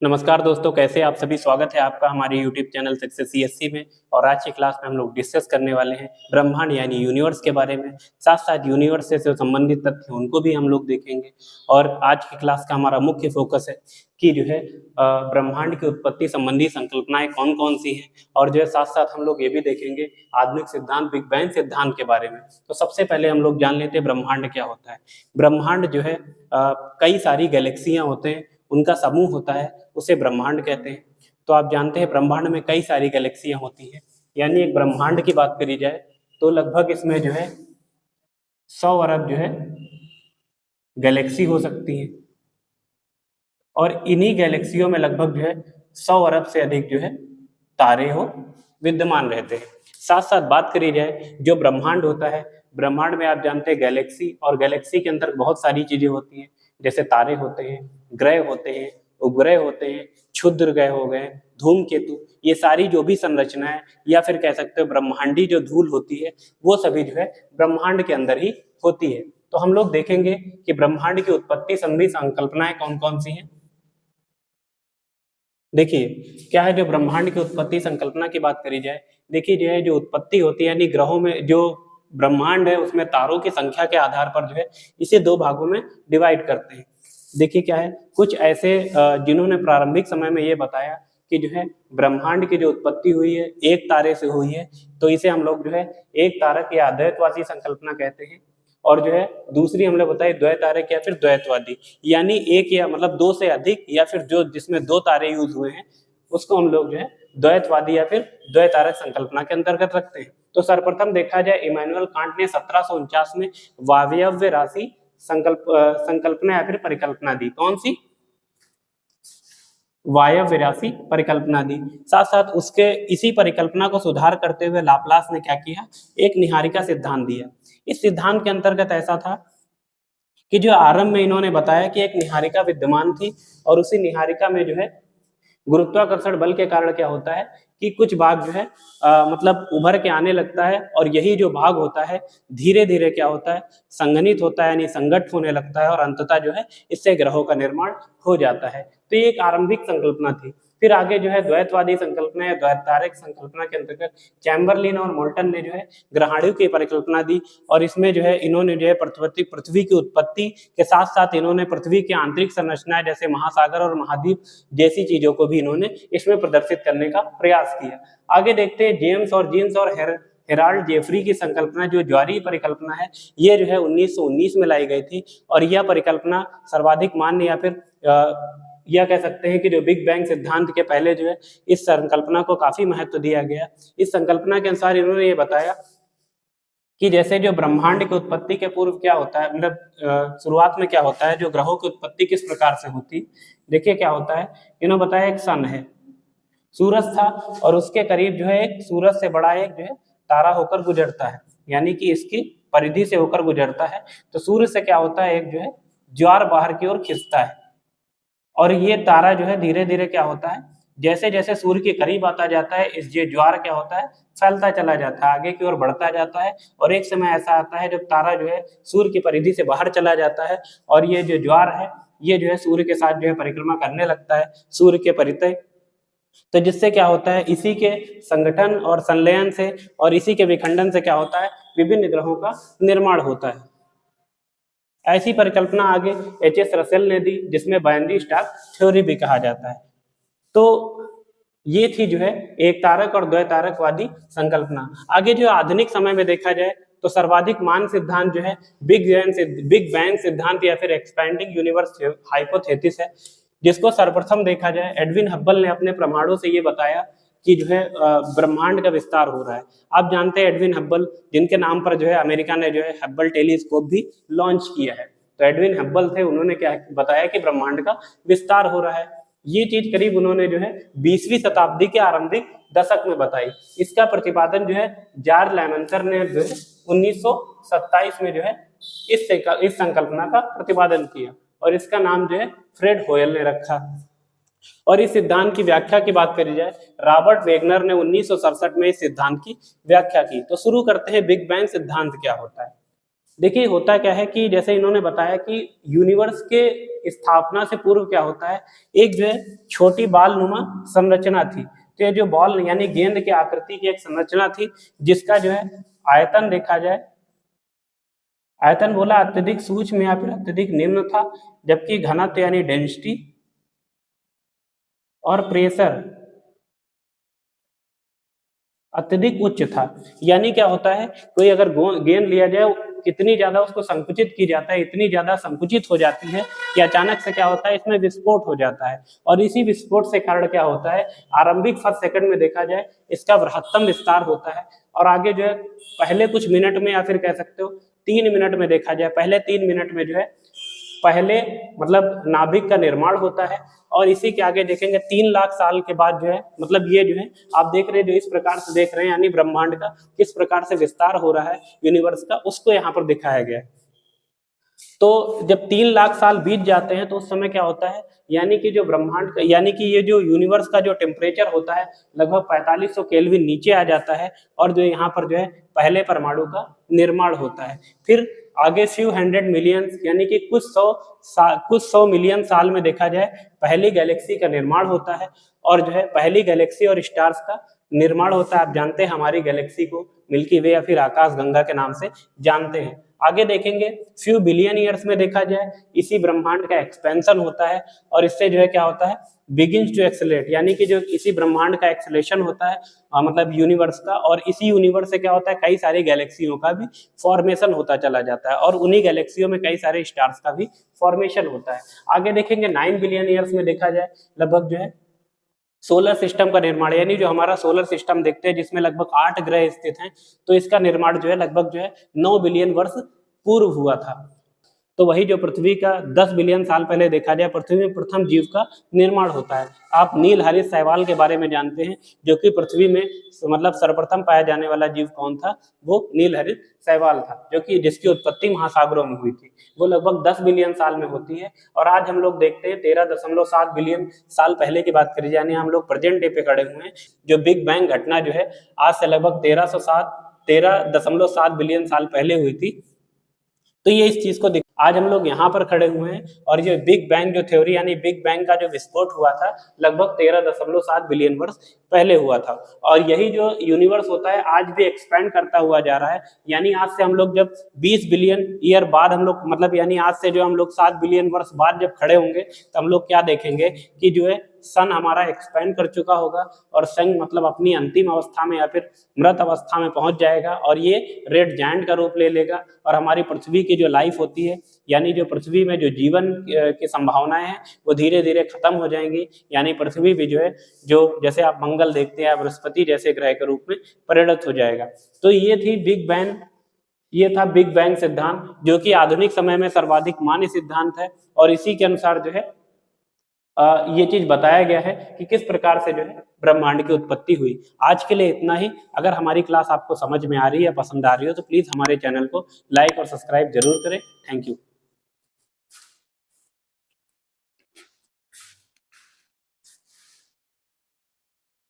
नमस्कार दोस्तों, कैसे आप सभी। स्वागत है आपका हमारे यूट्यूब चैनल सक्सेस सीएससी में। और आज की क्लास में हम लोग डिस्कस करने वाले हैं ब्रह्मांड यानी यूनिवर्स के बारे में। साथ साथ यूनिवर्स से संबंधित तथ्य उनको भी हम लोग देखेंगे। और आज की क्लास का हमारा मुख्य फोकस है कि जो है ब्रह्मांड की उत्पत्ति संबंधी संकल्पनाएं कौन कौन सी हैं। और जो है साथ साथ हम लोग ये भी देखेंगे आधुनिक सिद्धांत बिग बैंग सिद्धांत के बारे में। तो सबसे पहले हम लोग जान लेते हैं ब्रह्मांड क्या होता है। ब्रह्मांड जो है कई सारी गैलेक्सियां होते हैं, उनका समूह होता है, उसे ब्रह्मांड कहते हैं। तो आप जानते हैं ब्रह्मांड में कई सारी गैलेक्सियां होती हैं। यानी एक ब्रह्मांड की बात करी जाए तो लगभग इसमें जो है 100 अरब जो है गैलेक्सी हो सकती है। और इन्हीं गैलेक्सियों में लगभग जो है 100 अरब से अधिक जो है तारे हो विद्यमान रहते हैं। साथ साथ बात करी जाए जो ब्रह्मांड होता है, ब्रह्मांड में आप जानते हैं गैलेक्सी, और गैलेक्सी के अंदर बहुत सारी चीजें होती हैं। जैसे तारे होते हैं, ग्रह होते हैं, उपग्रह होते हैं, क्षुद्र ग्रह हो गए, धूमकेतु, ये सारी जो भी संरचनाएं या फिर कह सकते हो ब्रह्मांडी जो धूल होती है वो सभी जो है ब्रह्मांड के अंदर ही होती है। तो हम लोग देखेंगे कि ब्रह्मांड की उत्पत्ति संबंधी संकल्पनाएं कौन कौन सी हैं। देखिए क्या है, जो ब्रह्मांड की उत्पत्ति संकल्पना की बात करी जाए, देखिए जो है जो उत्पत्ति होती है यानी ग्रहों में जो ब्रह्मांड है उसमें तारों की संख्या के आधार पर जो है इसे दो भागों में डिवाइड करते हैं। देखिए क्या है, कुछ ऐसे जिन्होंने प्रारंभिक समय में ये बताया कि जो है ब्रह्मांड की जो उत्पत्ति हुई है एक तारे से हुई है, तो इसे हम लोग जो है एक तारक या अद्वैतवादी संकल्पना कहते हैं। और जो है दूसरी हमने बताई द्वैतारक या फिर द्वैतवादी, यानी एक या मतलब दो से अधिक या फिर जो जिसमें दो तारे यूज हुए हैं उसको हम लोग जो है द्वैतवादी या फिर द्वैतारक संकल्पना के अंतर्गत रखते हैं। तो सर्वप्रथम देखा जाए इमैनुअल कांट ने 1749 में वायव्य राशि संकल्पना या फिर परिकल्पना दी। कौन सी? वायव्य राशि परिकल्पना दी। साथ साथ उसके इसी परिकल्पना को सुधार करते हुए लाप्लास ने क्या किया, एक निहारिका सिद्धांत दिया। इस सिद्धांत के अंतर्गत ऐसा था कि जो आरंभ में इन्होंने बताया कि एक निहारिका विद्यमान थी और उसी निहारिका में जो है गुरुत्वाकर्षण बल के कारण क्या होता है कि कुछ भाग जो है मतलब उभर के आने लगता है, और यही जो भाग होता है धीरे धीरे क्या होता है, संघनित होता है यानी संगठ होने लगता है, और अंततः जो है इससे ग्रहों का निर्माण हो जाता है। तो ये एक आरंभिक संकल्पना थी। फिर आगे जो है द्वैतवादी संकल्पना या द्वैतारक संकल्पना के अंतर्गत चैम्बरलिन और मोल्टन ने जो है ग्रहाणु की परिकल्पना दी। और इसमें जो है इन्होंने जो है पृथ्वी की उत्पत्ति के साथ साथ इन्होंने पृथ्वी की आंतरिक संरचना जैसे महासागर और महाद्वीप जैसी चीजों को भी इन्होंने इसमें प्रदर्शित करने का प्रयास किया। आगे देखते हैं जेम्स और जीन्स और हेराल्ड जेफरी की संकल्पना जो ज्वारीय परिकल्पना है, ये जो है 1919 में लाई गई थी। और यह परिकल्पना सर्वाधिक मान्य या फिर यह कह सकते हैं कि जो बिग बैंग सिद्धांत के पहले जो है इस संकल्पना को काफी महत्व दिया गया। इस संकल्पना के अनुसार इन्होंने ये बताया कि जैसे जो ब्रह्मांड की उत्पत्ति के पूर्व क्या होता है, मतलब शुरुआत में क्या होता है, जो ग्रहों की उत्पत्ति किस प्रकार से होती। देखिए क्या होता है, इन्होंने बताया एक सन है, सूरज था, और उसके करीब जो है एक सूरज से बड़ा एक जो है तारा होकर गुजरता है, यानी कि इसकी परिधि से होकर गुजरता है। तो सूर्य से क्या होता है, एक जो है ज्वार बाहर की ओर खिंचता है, और ये तारा जो है धीरे धीरे क्या होता है, जैसे जैसे सूर्य के करीब आता जाता है इस ये ज्वार क्या होता है, फैलता चला जाता है, आगे की ओर बढ़ता जाता है। और एक समय ऐसा आता है जब तारा जो है सूर्य की परिधि से बाहर चला जाता है, और ये जो ज्वार है ये जो है सूर्य के साथ जो है परिक्रमा करने लगता है सूर्य के परितः। तो जिससे क्या होता है, इसी के संगठन और संलयन से और इसी के विखंडन से क्या होता है, विभिन्न ग्रहों का निर्माण होता है। ऐसी परिकल्पना आगे एच.एस. रसेल ने दी, जिसमें बाइनरी स्टार थ्योरी भी कहा जाता है। तो ये थी जो है एक तारक और द्वैतारकवादी संकल्पना। आगे जो आधुनिक समय में देखा जाए तो सर्वाधिक मान सिद्धांत जो है बिग बैंग सिद्धांत या फिर एक्सपैंडिंग यूनिवर्स हाइपोथेसिस है, जिसको सर्वप्रथम देखा जाए एडविन हब्बल ने अपने प्रमाणों से ये बताया कि जो है ब्रह्मांड का विस्तार हो रहा है। आप जानते हैं एडविन हब्बल, जिनके नाम पर जो है अमेरिका ने जो है हब्बल टेलीस्कोप भी लॉन्च किया है। तो एडविन हब्बल थे, उन्होंने क्या बताया कि ब्रह्मांड का विस्तार हो रहा है। ये चीज करीब उन्होंने जो है 20वीं शताब्दी के आरंभिक दशक में बताई। इसका प्रतिपादन जो है जॉर्ज लैमेंसर ने जो है 1927 में जो है इस संकल्पना का प्रतिपादन किया, और इसका नाम जो है फ्रेड होयल ने रखा। और इस सिद्धांत की व्याख्या की बात करी जाए, रॉबर्ट वेगनर ने 1967 में इस सिद्धांत की व्याख्या की। तो शुरू करते हैं बिग बैंग सिद्धांत क्या होता है। देखिए होता क्या है कि जैसे इन्होंने बताया कि यूनिवर्स के स्थापना से पूर्व क्या होता है, एक जो है छोटी बाल नुमा संरचना थी। तो ये जो बॉल यानी गेंद के आकृति की एक संरचना थी, जिसका जो है आयतन देखा जाए, आयतन बोला अत्यधिक सूक्ष्म या फिर अत्यधिक निम्न था, जबकि घनत्व यानी डेंसिटी और प्रेशर अत्यधिक उच्च था। यानी क्या होता है, कोई अगर गेंद लिया जाए, कितनी ज्यादा उसको संकुचित की जाता है, इतनी ज्यादा संकुचित हो जाती है कि अचानक से क्या होता है, इसमें विस्फोट हो जाता है। और इसी विस्फोट से कारण क्या होता है, आरंभिक फर्स्ट सेकंड में देखा जाए इसका बृहत्तम विस्तार होता है, और आगे जो है पहले कुछ मिनट में या फिर कह सकते हो 3 मिनट में देखा जाए, पहले 3 मिनट में जो है पहले मतलब नाभिक का निर्माण होता है। और इसी के आगे देखेंगे 3 लाख साल के बाद जो है, मतलब ये जो है आप देख रहे हैं, जो इस प्रकार से देख रहे हैं, यानी ब्रह्मांड का किस प्रकार से विस्तार हो रहा है यूनिवर्स का, उसको यहाँ पर दिखाया गया है। तो जब 3 लाख साल बीत जाते हैं तो उस समय क्या होता है, यानी कि जो ब्रह्मांड का, यानी कि ये जो यूनिवर्स का जो टेम्परेचर होता है लगभग 4500 केल्विन नीचे आ जाता है, और जो यहाँ पर जो है पहले परमाणु का निर्माण होता है। फिर आगे फ्यू हंड्रेड मिलियंस यानी कि कुछ सौ मिलियन साल में देखा जाए पहली गैलेक्सी का निर्माण होता है, और जो है पहली गैलेक्सी और स्टार्स का निर्माण होता है। आप जानते हैं हमारी गैलेक्सी को मिल्की वे या फिर आकाश गंगा के नाम से जानते हैं। आगे देखेंगे फ्यू बिलियन ईयर्स में देखा जाए इसी ब्रह्मांड का एक्सपेंशन होता है, और इससे जो है क्या होता है, बिगिंस टू एक्सेलरेट, यानी कि जो इसी ब्रह्मांड का एक्सेलेशन होता है, मतलब यूनिवर्स का, और इसी यूनिवर्स से क्या होता है, कई सारी गैलेक्सियों का भी फॉर्मेशन होता चला जाता है, और उन्हीं गैलेक्सियों में कई सारे स्टार्स का भी फॉर्मेशन होता है। आगे देखेंगे 9 बिलियन ईयर्स में देखा जाए लगभग जो है सोलर सिस्टम का निर्माण, यानी जो हमारा सोलर सिस्टम देखते हैं जिसमें लगभग 8 ग्रह स्थित हैं, तो इसका निर्माण जो है लगभग जो है 9 बिलियन वर्ष पूर्व हुआ था। तो वही जो पृथ्वी का 10 बिलियन साल पहले देखा जाए पृथ्वी में प्रथम जीव का निर्माण होता है। आप नील हरित शैवाल के बारे में जानते हैं, जो कि पृथ्वी में मतलब सर्वप्रथम पाया जाने वाला जीव कौन था, वो नील हरित शैवाल था, जो कि जिसकी उत्पत्ति महासागरों में हुई थी। वो लगभग 10 बिलियन साल में होती है, और आज हम लोग देखते हैं 13.7 बिलियन साल पहले की बात करी जाए, हम लोग प्रेजेंट डे पे खड़े हुए हैं। जो बिग बैंग घटना जो है आज से लगभग 13.7 बिलियन साल पहले हुई थी। तो ये इस चीज को आज हम लोग यहाँ पर खड़े हुए हैं, और ये बिग बैंग जो थ्योरी यानी बिग बैंग का जो विस्फोट हुआ था लगभग 13.7 बिलियन वर्ष पहले हुआ था। और यही जो यूनिवर्स होता है आज भी एक्सपेंड करता हुआ जा रहा है, यानी आज से हम लोग जब 20 बिलियन ईयर बाद हम लोग, मतलब यानी आज से जो हम लोग 7 बिलियन वर्ष बाद जब खड़े होंगे, तो हम लोग क्या देखेंगे कि जो है सन हमारा एक्सपेंड कर चुका होगा, और सन मतलब अपनी अंतिम अवस्था में या फिर मृत अवस्था में पहुंच जाएगा, और ये रेड जायंट का रूप ले लेगा, और हमारी पृथ्वी की जो लाइफ होती है, यानी जो पृथ्वी में जो जीवन की संभावनाएं हैं, वो धीरे धीरे खत्म हो जाएंगी। यानी पृथ्वी भी जो है, जो जैसे आप मंगल देखते हैं, बृहस्पति जैसे ग्रह के रूप में परिणत हो जाएगा। तो ये थी बिग बैंग, ये था बिग बैंग सिद्धांत, जो कि आधुनिक समय में सर्वाधिक मान्य सिद्धांत है, और इसी के अनुसार जो है ये चीज बताया गया है कि किस प्रकार से जो है ब्रह्मांड की उत्पत्ति हुई। आज के लिए इतना ही। अगर हमारी क्लास आपको समझ में आ रही है, पसंद आ रही हो, तो प्लीज हमारे चैनल को लाइक और सब्सक्राइब जरूर करें। Thank you.